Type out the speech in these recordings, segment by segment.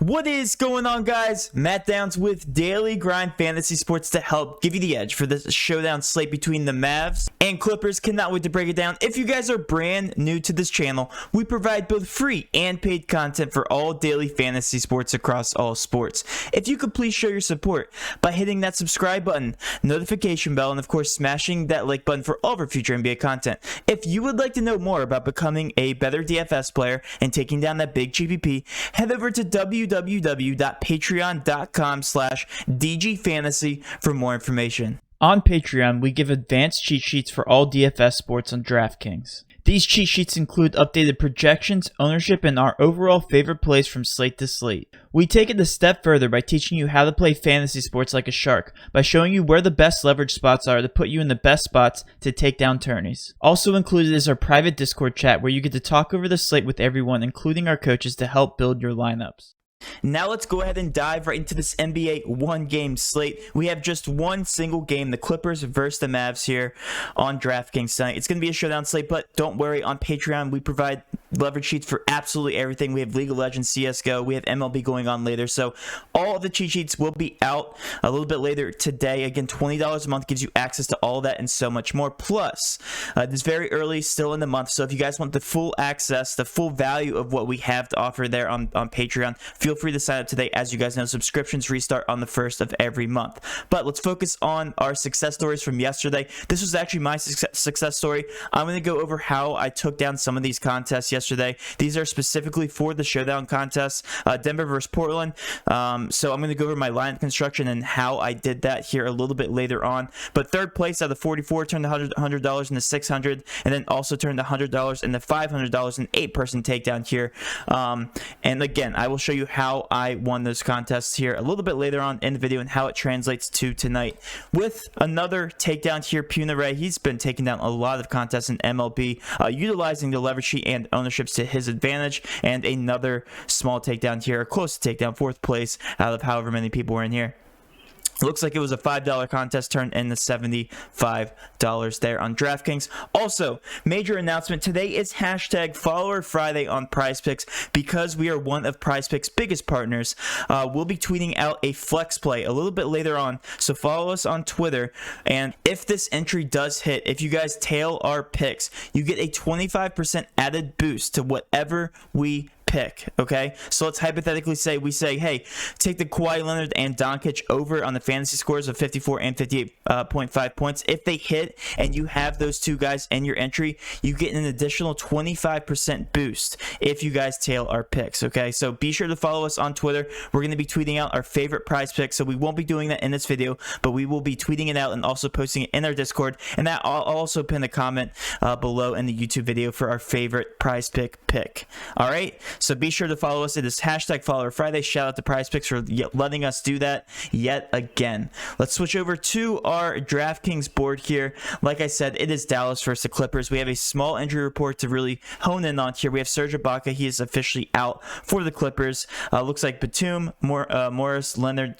What is going on, guys? Matt Downs with Daily Grind Fantasy Sports to help give you the edge for this showdown slate between the Mavs and Clippers. Cannot wait to break it down. If you guys are brand new to this channel, we provide both free and paid content for all daily fantasy sports across all sports. If you could please show your support by hitting that subscribe button, notification bell, and of course smashing that like button for all of our future NBA content. If you would like to know more about becoming a better DFS player and taking down that big GPP, head over to www.patreon.com/dgfantasy for more information. On Patreon, we give advanced cheat sheets for all DFS sports on Draftkings. These cheat sheets include updated projections, ownership, and our overall favorite plays from slate to slate. We take it a step further by teaching you how to play fantasy sports like a shark, by showing you where the best leverage spots are to put you in the best spots to take down tourneys. Also included is our private Discord chat where you get to talk over the slate with everyone, including our coaches, to help build your lineups. Now let's go ahead and dive right into this NBA one-game slate. We have just one single game, the Clippers versus the Mavs here on DraftKings tonight. It's going to be a showdown slate, but don't worry, on Patreon we provide leverage sheets for absolutely everything. We have League of Legends, CSGO, we have MLB going on later, so all of the cheat sheets will be out a little bit later today. Again, $20 a month gives you access to all that and so much more. Plus, it's very early still in the month, so if you guys want the full access, the full value of what we have to offer there on Patreon, feel free to sign up today. As you guys know, subscriptions restart on the 1st of every month. But let's focus on our success stories from yesterday. This was actually my success story. I'm going to go over how I took down some of these contests yesterday. These are specifically for the showdown contests, Denver versus Portland. So I'm going to go over my lineup construction and how I did that here a little bit later on. But third place out of 44 turned $100 into $600, and then also turned $100 into $500, an 8-person takedown here. And again, I will show you how I won those contests here a little bit later on in the video and how it translates to tonight. With another takedown here, Puna Ray, he's been taking down a lot of contests in MLB, utilizing the leverage sheet and ownerships to his advantage, and another small takedown here, a close takedown, 4th place out of however many people were in here. Looks like it was a $5 contest turned into $75 there on DraftKings. Also, major announcement, today is hashtag Follower Friday on PrizePicks. Because we are one of PrizePicks' biggest partners, we'll be tweeting out a flex play a little bit later on, so follow us on Twitter. And if this entry does hit, if you guys tail our picks, you get a 25% added boost to whatever we pick. Okay, so let's hypothetically say we say, hey, take the Kawhi Leonard and Doncic over on the fantasy scores of 54 and 58.5 points. If they hit and you have those two guys in your entry, you get an additional 25% boost if you guys tail our picks. Okay, so be sure to follow us on Twitter. We're going to be tweeting out our favorite prize picks, so we won't be doing that in this video, but we will be tweeting it out and also posting it in our Discord. And that I'll also pin a comment below in the YouTube video for our favorite prize pick. All right, so be sure to follow us. It is hashtag Follower Friday. Shout out to PrizePicks for letting us do that yet again. Let's switch over to our DraftKings board here. Like I said, it is Dallas versus the Clippers. We have a small injury report to really hone in on here. We have Serge Ibaka. He is officially out for the Clippers. Looks like Batum, Morris, Leonard,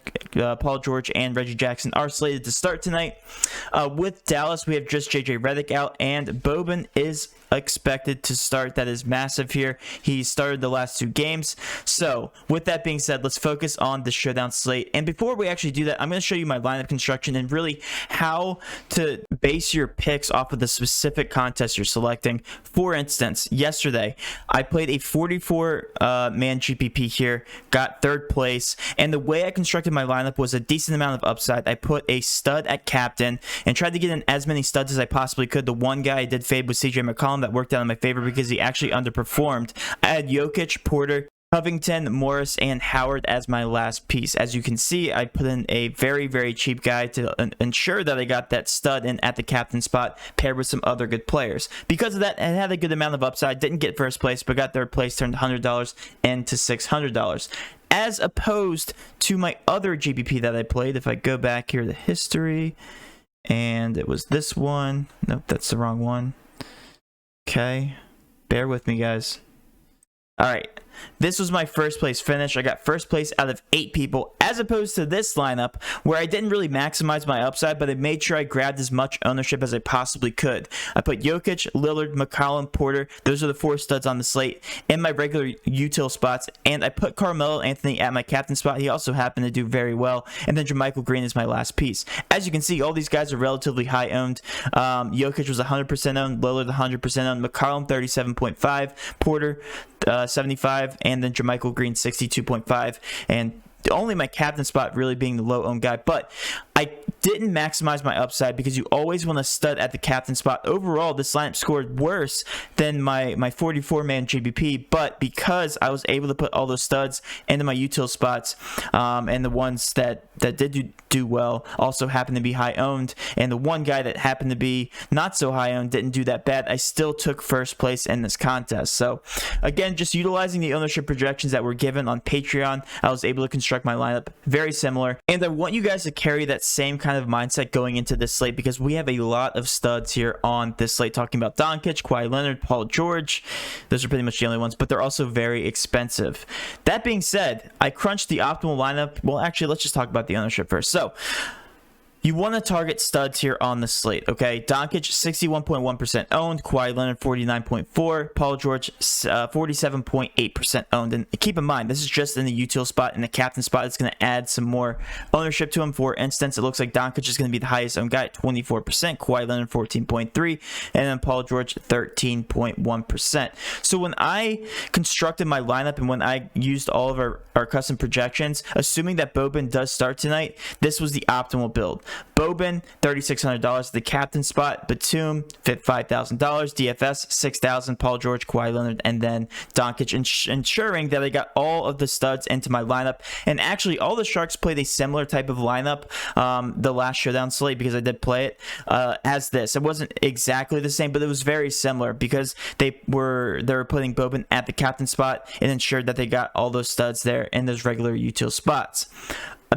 Paul George, and Reggie Jackson are slated to start tonight. With Dallas, we have just JJ Redick out, and Boban is expected to start. That is massive here. He started the last 2 games. So with that being said, let's focus on the showdown slate. And before we actually do that, I'm going to show you my lineup construction and really how to base your picks off of the specific contest you're selecting. For instance, yesterday I played a 44 man GPP here, got 3rd place, and the way I constructed my lineup was a decent amount of upside. I put a stud at captain and tried to get in as many studs as I possibly could. The one guy I did fade was CJ McCollum. That worked out in my favor because he actually underperformed. I had Jokic, Porter, Covington, Morris, and Howard as my last piece. As you can see, I put in a very, very cheap guy to ensure that I got that stud in at the captain spot, paired with some other good players. Because of that, I had a good amount of upside. Didn't get 1st place, but got 3rd place, turned $100 into $600. As opposed to my other GPP that I played, if I go back here to history, and it was this one. Nope, that's the wrong one. Okay, bear with me, guys. All right, this was my first place finish. I got first place out of 8 people, as opposed to this lineup where I didn't really maximize my upside, but I made sure I grabbed as much ownership as I possibly could. I put Jokic, Lillard, McCollum, Porter, those are the 4 studs on the slate, in my regular util spots, and I put Carmelo Anthony at my captain spot. He also happened to do very well, and then JaMychal Green is my last piece. As you can see, all these guys are relatively high owned. Jokic was 100% owned, Lillard 100% owned, McCollum 37.5, Porter 75, and then JaMychal Green 62.5, and only my captain spot really being the low owned guy. But I didn't maximize my upside because you always want to stud at the captain spot. Overall, this lineup scored worse than my 44-man GBP, but because I was able to put all those studs into my util spots, and the ones that did do well also happened to be high owned, and the one guy that happened to be not so high owned didn't do that bad, I still took first place in this contest. So again, just utilizing the ownership projections that were given on Patreon, I was able to construct my lineup very similar, and I want you guys to carry that same kind of mindset going into this slate, because we have a lot of studs here on this slate, talking about Doncic, Kawhi Leonard, Paul George. Those are pretty much the only ones, but they're also very expensive. That being said, I crunched the optimal lineup. Well, actually, let's just talk about the ownership first. So you want to target studs here on the slate, okay? Doncic, 61.1% owned. Kawhi Leonard, 49.4%. Paul George, 47.8% owned. And keep in mind, this is just in the util spot. In the captain spot, it's going to add some more ownership to him. For instance, it looks like Doncic is going to be the highest owned guy at 24%. Kawhi Leonard, 14.3%. And then Paul George, 13.1%. So when I constructed my lineup and when I used all of our custom projections, assuming that Boban does start tonight, this was the optimal build. Boban, $3,600, the captain spot. Batum, $5,000. DFS, $6,000. Paul George, Kawhi Leonard, and then Doncic, ensuring that I got all of the studs into my lineup. And actually, all the Sharks played a similar type of lineup the last Showdown slate, because I did play it as this. It wasn't exactly the same, but it was very similar because they were putting Boban at the captain spot and ensured that they got all those studs there in those regular util spots.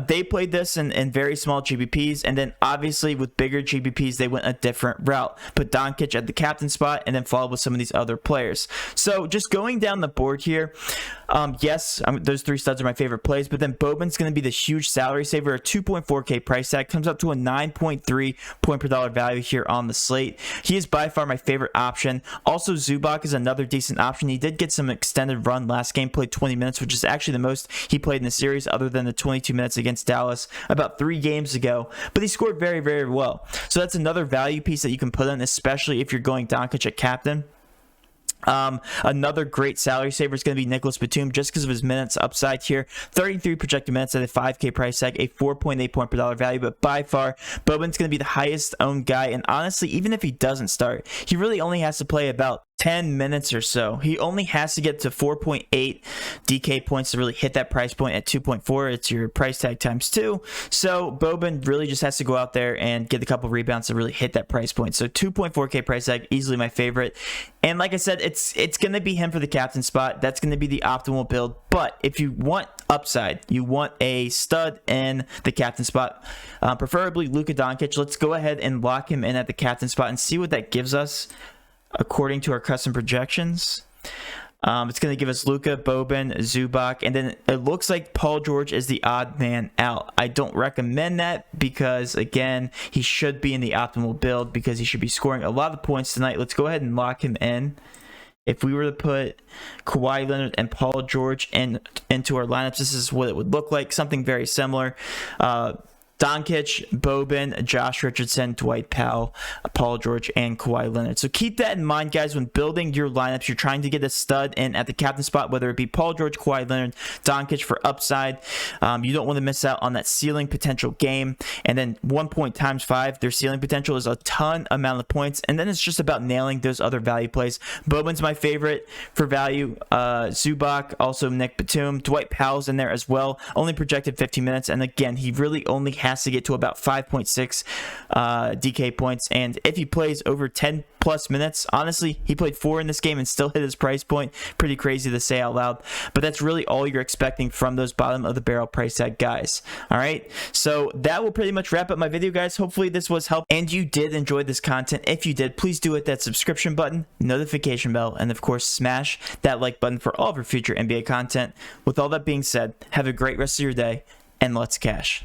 They played this in very small GBPs, and then obviously with bigger GBPs, they went a different route. Put Doncic at the captain spot, and then followed with some of these other players. So just going down the board here, those 3 studs are my favorite plays, but then Boban's going to be the huge salary saver. A 2.4K price tag comes up to a 9.3 point per dollar value here on the slate. He is by far my favorite option. Also, Zubac is another decent option. He did get some extended run last game, played 20 minutes, which is actually the most he played in the series, other than the 22 minutes against Dallas about 3 games ago, but he scored very, very well. So that's another value piece that you can put in, especially if you're going Doncic at captain. Another great salary saver is going to be Nicholas Batum, just because of his minutes upside here. 33 projected minutes at a 5K price tag, a 4.8 point per dollar value, but by far, Boban's going to be the highest owned guy. And honestly, even if he doesn't start, he really only has to play about 10 minutes or so. He only has to get to 4.8 DK points to really hit that price point. At 2.4, it's your price tag times 2. So Boban really just has to go out there and get a couple rebounds to really hit that price point. So 2.4K price tag, easily my favorite. And like I said, it's going to be him for the captain spot. That's going to be the optimal build. But if you want upside, you want a stud in the captain spot, preferably Luka Doncic, let's go ahead and lock him in at the captain spot and see what that gives us according to our custom projections. It's going to give us Luka, Boban, Zubac, and then it looks like Paul George is the odd man out. I don't recommend that because, again, he should be in the optimal build because he should be scoring a lot of points tonight. Let's go ahead and lock him in. If we were to put Kawhi Leonard and Paul George into our lineups, this is what it would look like. Something very similar. Doncic, Boban, Josh Richardson, Dwight Powell, Paul George, and Kawhi Leonard. So keep that in mind, guys, when building your lineups. You're trying to get a stud in at the captain spot, whether it be Paul George, Kawhi Leonard, Doncic for upside. You don't want to miss out on that ceiling potential game. And then 1 point times 5, their ceiling potential is a ton amount of points. And then it's just about nailing those other value plays. Boban's my favorite for value. Zubac, also Nick Batum. Dwight Powell's in there as well. Only projected 15 minutes. And again, he really only has has to get to about 5.6 DK points. And if he plays over 10 plus minutes, honestly, he played 4 in this game and still hit his price point. Pretty crazy to say out loud, but that's really all you're expecting from those bottom of the barrel price tag guys. All right, so that will pretty much wrap up my video, guys. Hopefully this was helpful and you did enjoy this content. If you did, please do hit that subscription button, notification bell, and of course smash that like button for all of our future NBA content. With all that being said, have a great rest of your day, and let's cash.